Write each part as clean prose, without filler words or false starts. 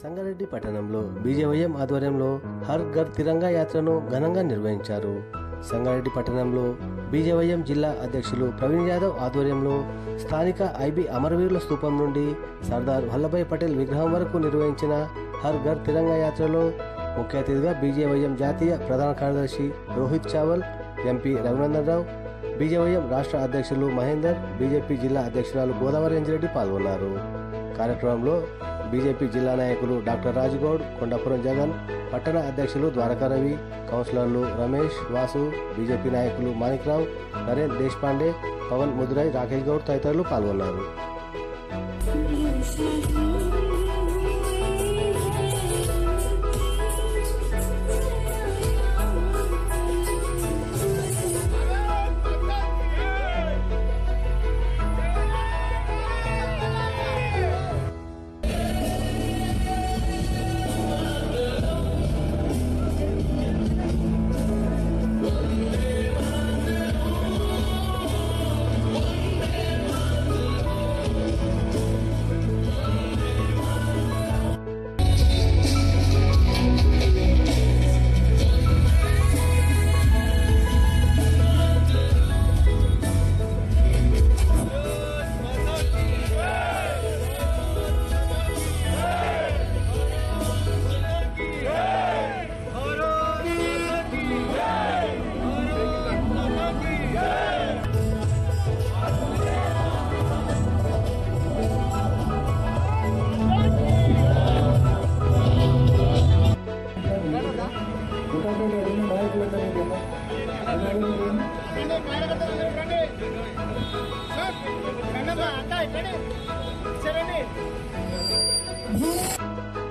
సంగారెడ్డి పట్టణంలో బీజేవైఎం ఆధ్వర్యంలో హర్ ఘర్ తిరంగా యాత్రను ఘనంగా నిర్వహించారు. సంగారెడ్డి పట్టణంలో బీజేవైఎం జిల్లా అధ్యక్షులు ప్రవీణ్ యాదవ్ ఆధ్వర్యంలో స్థానిక ఐబీ అమరవీరుల స్తూపం నుండి సర్దార్ వల్లభాయ్ పటేల్ విగ్రహం వరకు నిర్వహించిన హర్ ఘర్ తిరంగా యాత్రలో ముఖ్య అతిథిగా బీజేవైఎం జాతీయ ప్రధాన కార్యదర్శి రోహిత్ చావల్, ఎంపీ రఘునందన్ రావు, బీజేవైఎం రాష్ట్ర అధ్యక్షులు మహేందర్, బీజేపీ జిల్లా అధ్యక్షురాలు గోదావరి అంజిరెడ్డి పాల్గొన్నారు. కార్యక్రమంలో బీజేపీ జిల్లా నాయకులు డాక్టర్ రాజగౌడ్, కొండాపురం జగన్, పట్టణ అధ్యక్షులు ద్వారకారవి, కౌన్సిలర్లు రమేష్, వాసు, బీజేపీ నాయకులు మాణిక్రావు, నరేంద్ర దేశపాండే, పవన్ ముదురై, రాకేష్ గౌడ్ తదితరులు పాల్గొన్నారు.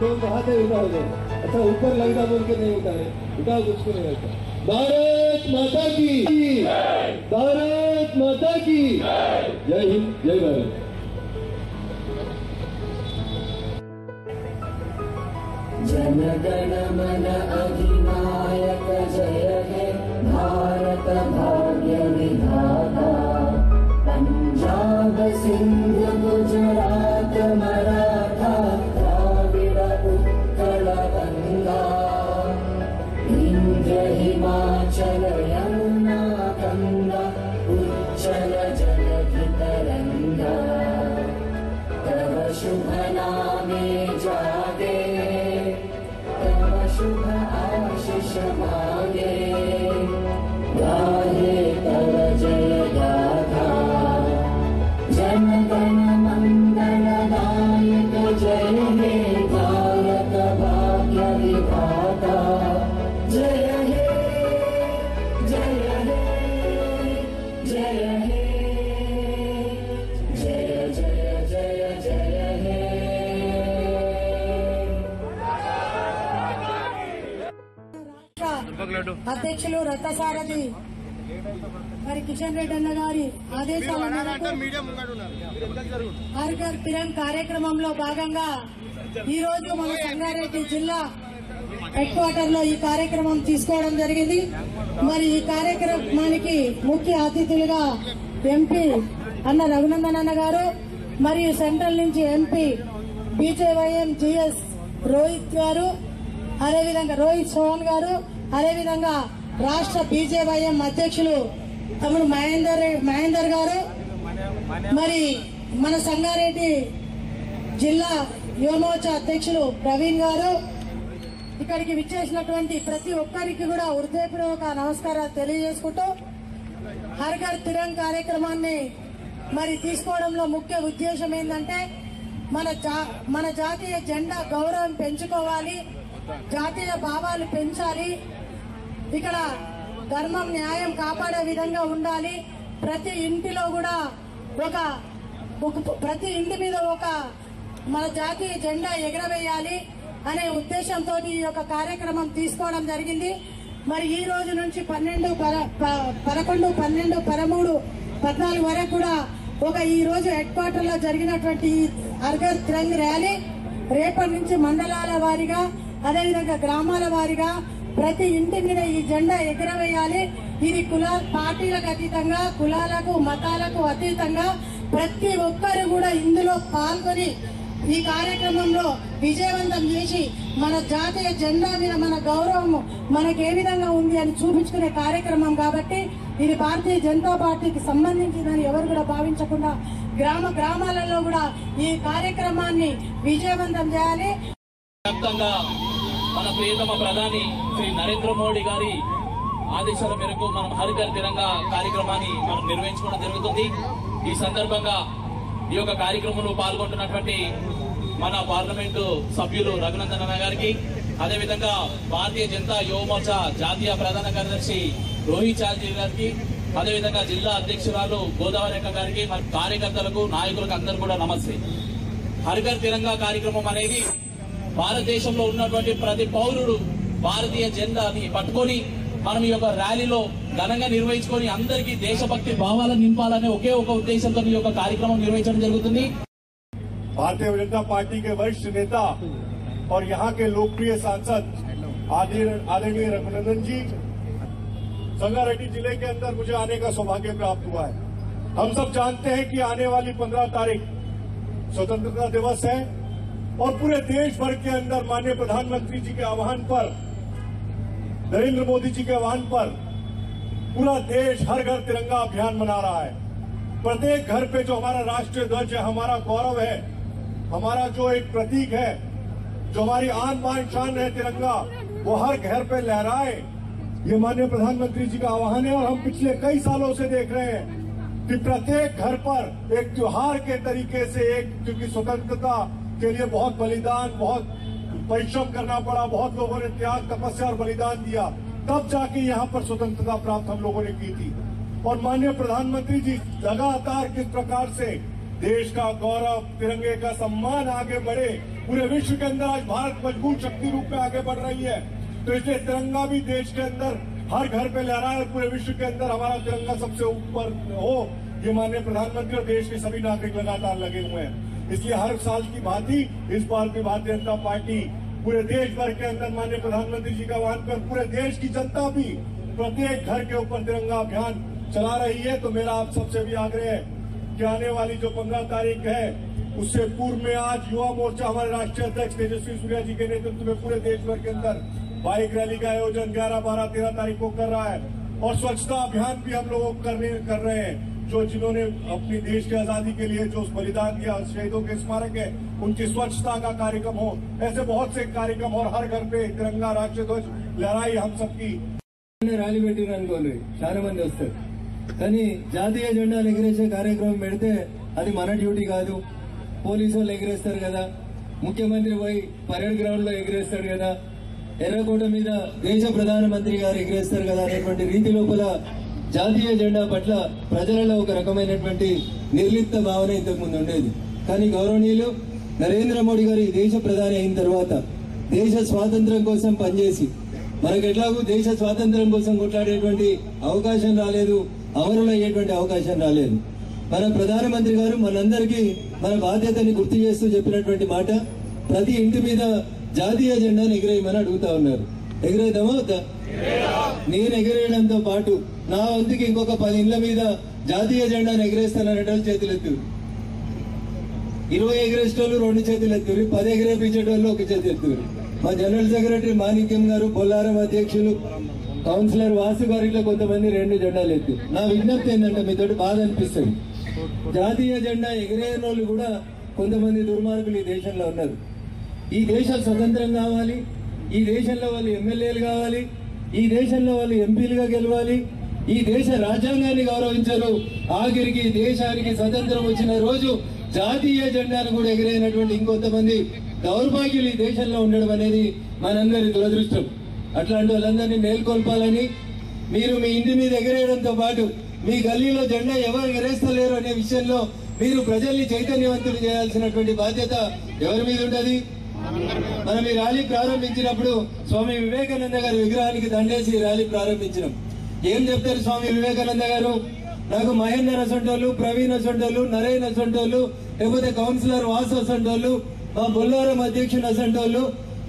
तो हाथ है उठा हो जाए, अच्छा ऊपर लगता बोल के नहीं उठा है, उठा कुछ नहीं रहता। भारत माता की, भारत माता की जय हिंद, जय भारत। जन गण मन अधिनायक जय हे भारत भाग्य विधाता, पंजाब सिंध गुजरात मराठा द्राविड़ उत्कल गंगा, विंध्य हिमाचल यमुना गंगा उच्चल जलधि तरंगा, तव शुभ नामे जागे, तव शुभ आशीष मांगे, गाहे तव जय गाथा, जन गण मंगल दायक जय हे भारत भाग्य विधाता, जय हे जय हे जय हे जय जय जय जय हे। అధ్యక్షులు రథసారథి మరి కిషన్ రెడ్డి అన్న గారి ఆదేశాల మేరకు హర్ ఘర్ తిరంగా కార్యక్రమంలో భాగంగా ఈ రోజు మన సంగారెడ్డి జిల్లా హెడ్ క్వార్టర్ లో ఈ కార్యక్రమం తీసుకోవడం జరిగింది. మరి ఈ కార్యక్రమానికి ముఖ్య అతిథులుగా ఎంపీ అన్న రఘునందన్ అన్న గారు, మరియు సెంట్రల్ నుంచి ఎంపీ బీజేవైఎం జిఎస్ రోహిత్ గారు, అదేవిధంగా రోహిత్ చౌహాన్ గారు, అదేవిధంగా రాష్ట్ర బీజేవైఎం అధ్యక్షులు తమ్ముడు మహేందర్ గారు, మరి మన సంగారెడ్డి జిల్లా యువమోర్చా అధ్యక్షులు ప్రవీణ్ గారు, ఇక్కడికి విచ్చేసినటువంటి ప్రతి ఒక్కరికి కూడా హృదయపూర్వక నమస్కారాలు తెలియజేసుకుంటూ హర్ ఘర్ తిరంగా కార్యక్రమాన్ని మరి తీసుకోవడంలో ముఖ్య ఉద్దేశం ఏంటంటే మన జాతీయ జెండా గౌరవం పెంచుకోవాలి, జాతీయ భావాలు పెంచాలి, ఇక్కడ ధర్మం న్యాయం కాపాడే విధంగా ఉండాలి, ప్రతి ఇంటిలో కూడా ప్రతి ఇంటి మీద ఒక మన జాతీయ జెండా ఎగరవేయాలి అనే ఉద్దేశంతో ఈ యొక్క కార్యక్రమం తీసుకోవడం జరిగింది. మరి ఈ రోజు నుంచి 11, 12, 13, 14 వరకు కూడా ఈ రోజు హెడ్ క్వార్టర్ లో జరిగినటువంటి హర్ ఘర్ తిరంగా ర్యాలీ రేపటి నుంచి మండలాల వారీగా అదేవిధంగా గ్రామాల వారీగా ప్రతి ఇంటి మీద ఈ జెండా ఎగరవేయాలి. ఇది పార్టీలకు అతీతంగా, కులాలకు మతాలకు అతీతంగా ప్రతి ఒక్కరు కూడా ఇందులో పాల్గొని ఈ కార్యక్రమంలో విజయవంతం చేసి మన జాతీయ జెండా మీద మన గౌరవం మనకు ఏ విధంగా ఉంది అని చూపించుకునే కార్యక్రమం కాబట్టి ఇది భారతీయ జనతా పార్టీకి సంబంధించిందని ఎవరు కూడా భావించకుండా గ్రామాలలో కూడా ఈ కార్యక్రమాన్ని విజయవంతం చేయాలి. వ్యాప్తంగా మన ప్రియతమ ప్రధాని శ్రీ నరేంద్ర మోడీ గారి ఆదేశాల మేరకు మనం హర్ ఘర్ తిరంగా కార్యక్రమాన్ని మనం నిర్వహించుకోవడం జరుగుతుంది. ఈ సందర్భంగా ఈ యొక్క కార్యక్రమంలో పాల్గొంటున్నటువంటి మన పార్లమెంటు సభ్యులు రఘునందన్ అన్న గారికి, అదేవిధంగా భారతీయ జనతా యువ మోర్చా జాతీయ ప్రధాన కార్యదర్శి రోహిత్ చాల్జీ గారికి, అదేవిధంగా జిల్లా అధ్యక్షురాలు గోదావరి అక్క గారికి, మన కార్యకర్తలకు నాయకులకు అందరూ కూడా నమస్తే. హర్ ఘర్ తిరంగా కార్యక్రమం అనేది భారతదేశంలో ఉన్నటువంటి ప్రతి పౌరుడు భారతీయ జెండాని పట్టుకొని మనం ఈ యొక్క ర్యాలీలో ఘనంగా నిర్వహించుకొని అందరికీ దేశభక్తి భావాలను నింపాలనే ఒకే ఒక ఉద్దేశంతో ఈ యొక్క కార్యక్రమం నిర్వహించడం జరుగుతుంది. भारतीय जनता पार्टी के वरिष्ठ नेता और यहाँ के लोकप्रिय सांसद आदरणीय रघुनंदन जी, संगारेड्डी जिले के अंदर मुझे आने का सौभाग्य प्राप्त हुआ है। हम सब जानते हैं कि आने वाली 15 तारीख स्वतंत्रता दिवस है और पूरे देश भर के अंदर माननीय प्रधानमंत्री जी के आह्वान पर, नरेंद्र मोदी जी के आह्वान पर पूरा देश हर घर तिरंगा अभियान मना रहा है। प्रत्येक घर पे जो हमारा राष्ट्रीय ध्वज है, हमारा गौरव है, हमारा जो एक प्रतीक है, जो हमारी आन बान शान है तिरंगा, वो हर घर पे लहराए, ये माननीय प्रधानमंत्री जी का आह्वान है। और हम पिछले कई सालों से देख रहे हैं कि प्रत्येक घर पर एक त्योहार के तरीके से, एक क्योंकि स्वतंत्रता के लिए बहुत बलिदान, बहुत परिश्रम करना पड़ा, बहुत लोगों ने त्याग, तपस्या और बलिदान दिया, तब जाके यहाँ पर स्वतंत्रता प्राप्त हम लोगों ने की थी। और माननीय प्रधानमंत्री जी लगातार किस प्रकार से देश का गौरव, तिरंगे का सम्मान आगे बढ़े, पूरे विश्व के अंदर आज भारत मजबूत शक्ति रूप में आगे बढ़ रही है, तो इसलिए तिरंगा भी देश के अंदर हर घर पे लहराए और पूरे विश्व के अंदर हमारा तिरंगा सबसे ऊपर हो, ये माननीय प्रधानमंत्री और देश के सभी नागरिक लगातार लगे हुए हैं। इसलिए हर साल की भांति इस बार भी भारतीय जनता पार्टी पूरे देश भर के अंदर माननीय प्रधानमंत्री जी का आह्वान पर पूरे देश की जनता भी प्रत्येक घर के ऊपर तिरंगा अभियान चला रही है। तो मेरा आप सबसे भी आग्रह है कि आने वाली जो 15 तारीख है, उससे पूर्व में आज युवा मोर्चा हमारे राष्ट्रीय अध्यक्ष तेजस्वी सूर्या जी के नेतृत्व में पूरे देश भर के अंदर बाइक रैली का आयोजन 11, 12, 13 तारीख को कर रहा है। और स्वच्छता अभियान भी हम लोग कर रहे हैं, जो जिन्होंने अपनी देश की आजादी के लिए जो बलिदान दिया, शहीदों के स्मारक है, उनकी स्वच्छता का कार्यक्रम हो, ऐसे बहुत से कार्यक्रम। और हर घर पे तिरंगा राष्ट्रीय ध्वज लहराई हम सबकी ర్యాలీ పెట్టిరు అనుకోండి, చాలా మంది వస్తారు, కానీ జాతీయ జెండాలు ఎగిరేసే కార్యక్రమం పెడితే అది మన డ్యూటీ కాదు. పోలీసు వాళ్ళు ఎగిరేస్తారు కదా, ముఖ్యమంత్రి పోయి పరేడ్ గ్రౌండ్ లో ఎగిరేస్తాడు కదా, ఎర్రకోట మీద దేశ ప్రధానమంత్రి గారు ఎగిరేస్తారు కదా అనేటువంటి రీతి లోపల జాతీయ జెండా పట్ల ప్రజలలో ఒక రకమైనటువంటి నిర్లిప్త భావన ఇంతకుముందు ఉండేది. కానీ గౌరవనీయులు నరేంద్ర మోడీ గారు ఈ దేశ ప్రధాని అయిన తర్వాత దేశ స్వాతంత్ర్యం కోసం పనిచేసి, మనకు ఎట్లాగూ దేశ స్వాతంత్ర్యం కోసం కొట్లాడేటువంటి అవకాశం రాలేదు, అమరులు అయ్యేటువంటి అవకాశం రాలేదు. మన ప్రధానమంత్రి గారు మనందరికీ మన బాధ్యతని గుర్తు చేస్తూ చెప్పినటువంటి మాట, ప్రతి ఇంటి మీద జాతీయ జెండాను ఎగిరేయమని అడుగుతా ఉన్నారు. ఎగిరేద్దామా వద్దా? నేను ఎగిరేయడంతో పాటు నా వంతుకి ఇంకొక 10 ఇండ్ల మీద జాతీయ జెండాను ఎగిరేస్తాననేటోళ్ళు చేతులు ఎత్తు, 20 ఎగిరేసేటోళ్ళు 2 చేతులు ఎత్తురు, 10 ఎగిరేపించేటోళ్ళు 1 చేతి ఎత్తురు. మా జనరల్ సెక్రటరీ మాణిక్యం గారు, బొల్లారం అధ్యక్షులు కౌన్సిలర్ వాసు గారు ఇట్లా కొంతమంది 2 జెండాలు ఎత్తి. నా విజ్ఞప్తి ఏంటంటే, మీతోటి బాధ అనిపిస్తుంది, జాతీయ జెండా ఎగిరేయని వాళ్ళు కూడా కొంతమంది దుర్మార్గులు ఈ దేశంలో ఉన్నారు. ఈ దేశం స్వతంత్రం కావాలి, ఈ దేశంలో వాళ్ళు ఎమ్మెల్యేలు కావాలి, ఈ దేశంలో వాళ్ళు ఎంపీలుగా గెలవాలి, ఈ దేశ రాజ్యాంగాన్ని గౌరవించరు. ఆఖరికి దేశానికి స్వతంత్రం వచ్చిన రోజు జాతీయ జెండాను కూడా ఎగిరైనటువంటి ఇంకొంతమంది దౌర్భాగ్యులు ఈ దేశంలో ఉండడం అనేది మనందరి దురదృష్టం. అట్లాంటి వాళ్ళందరినీ మేల్కొల్పాలని, మీరు మీ ఇంటి మీద ఎగిరేయడంతో పాటు మీ గల్లీలో జెండా ఎవరు ఎగరేస్తలేరు అనే విషయంలో మీరు ప్రజల్ని చైతన్యవంతులు చేయాల్సినటువంటి బాధ్యత ఎవరి మీద ఉంటుంది? మనం ఈ ర్యాలీ ప్రారంభించినప్పుడు స్వామి వివేకానంద గారి విగ్రహానికి దండేసి ర్యాలీ ప్రారంభించినాం. ఏం చెప్తారు స్వామి వివేకానంద గారు? నాకు మహేందర్ అసంటోళ్ళు, ప్రవీణ్ అసంటోళ్ళు, నరేన్ అసంటోళ్ళు, లేకపోతే కౌన్సిలర్ వాసు అసంటోళ్ళు, మా బొల్లారం అధ్యక్షుడు అసంటోళ్ళు,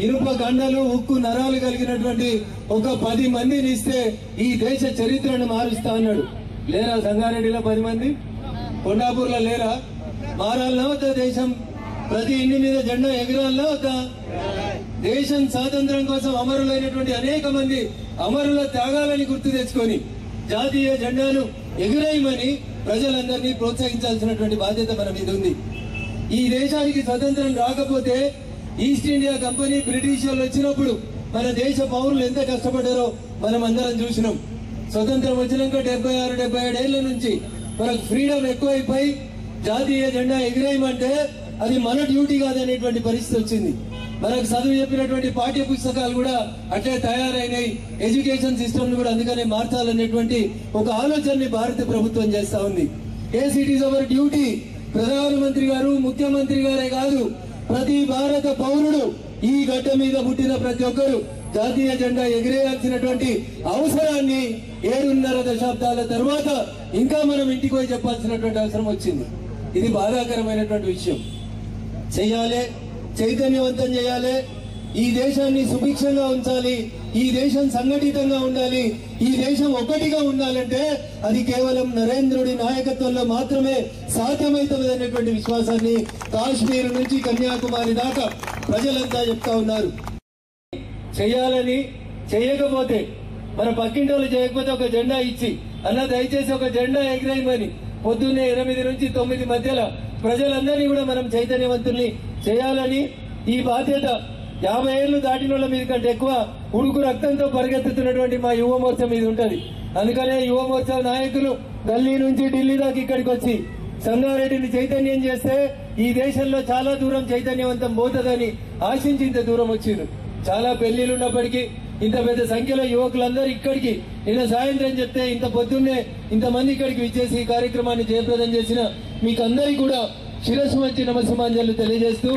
ఇనుప గండలు, ఉక్కు నరాలు కలిగినటువంటి ఒక 10 మందిని ఇస్తే ఈ దేశ చరిత్రను మారుస్తా అన్నాడు. లేరా సంగారెడ్డిలో 10 మంది? కొండాపూర్లో లేరా? మారాలనో దేశం ప్రతి ఇంటి మీద జెండా ఎగరాలా వద్దా? దేశం స్వాతంత్రం కోసం అమరులైనటువంటి అనేక మంది అమరుల త్యాగాలని గుర్తు తెచ్చుకొని జాతీయ జెండాను ఎగురేయమని ప్రజలందరినీ ప్రోత్సహించాల్సినటువంటి బాధ్యత మన మీద ఉంది. ఈ దేశానికి స్వతంత్రం రాకపోతే ఈస్ట్ ఇండియా కంపెనీ బ్రిటిష్ వాళ్ళు వచ్చినప్పుడు మన దేశ పౌరులు ఎంత కష్టపడ్డారో మనం అందరం చూసినాం. స్వతంత్రం వచ్చినాక 76-77 ఏళ్ల నుంచి మనకు ఫ్రీడమ్ ఎక్కువైపోయి జాతీయ జెండా ఎగిరేయమంటే అది మన డ్యూటీ కాదనేటువంటి పరిస్థితి వచ్చింది. మనకు చదువు చెప్పినటువంటి పాఠ్య పుస్తకాలు కూడా అట్లే తయారైనాయి. ఎడ్యుకేషన్ సిస్టమ్ కూడా అందుకనే మార్చాలనేటువంటి ఒక ఆలోచనని భారత ప్రభుత్వం చేస్తా ఉంది. Yes it is our duty. ప్రధానమంత్రి గారు, ముఖ్యమంత్రి గారే కాదు, ప్రతి భారత పౌరుడు ఈ గడ్డ మీద పుట్టిన ప్రతి ఒక్కరు జాతీయ జెండా ఎగిరేయాల్సినటువంటి అవసరాన్ని 7.5 దశాబ్దాల తర్వాత ఇంకా మనం ఇంటికి పోయి చెప్పాల్సినటువంటి అవసరం వచ్చింది. ఇది బాధాకరమైనటువంటి విషయం. చేయాలి, చైతన్యవంతం చేయాలి. ఈ దేశాన్ని సుభిక్షంగా ఉంచాలి, ఈ దేశం సంఘటితంగా ఉండాలి, ఈ దేశం ఒక్కటిగా ఉండాలంటే అది కేవలం నరేంద్రుడి నాయకత్వంలో మాత్రమే సాధ్యమవుతుంది అనేటువంటి విశ్వాసాన్ని కాశ్మీర్ నుంచి కన్యాకుమారి దాకా ప్రజలంతా చెప్తా ఉన్నారు. చేయాలని, చేయకపోతే మన పక్కింటి వాళ్ళు చేయకపోతే ఒక జెండా ఇచ్చి అన్న దయచేసి ఒక జెండా ఎగిరేయమని పొద్దున్నే 8 నుంచి 9 మధ్యలో ప్రజలందరినీ కూడా మనం చైతన్యవంతుల్ని చేయాలని ఈ బాధ్యత 50 ఏళ్లు దాటిన వాళ్ళ మీద కంటే ఎక్కువ ఉడుకు రక్తంతో పరిగెత్తుతున్నటువంటి మా యువ మోర్చా మీద ఉంటది. అందుకనే యువ మోర్చా నాయకులు ఢిల్లీ నుంచి ఢిల్లీ దాకా ఇక్కడికి వచ్చి సంగారెడ్డిని చైతన్యం చేస్తే ఈ దేశంలో చాలా దూరం చైతన్యవంతం పోతుందని ఆశించి ఇంత దూరం వచ్చింది. చాలా పెళ్లిళ్ళు ఉన్నప్పటికీ ఇంత పెద్ద సంఖ్యలో యువకులందరూ ఇక్కడికి నిన్న సాయంత్రం చెప్తే ఇంత పొద్దున్నే ఇంతమంది ఇక్కడికి విచ్చేసి ఈ కార్యక్రమాన్ని జయప్రదం చేసిన మీకందరికీ కూడా శిరస్సు వంచి నమస్సుమాంజలు తెలియజేస్తూ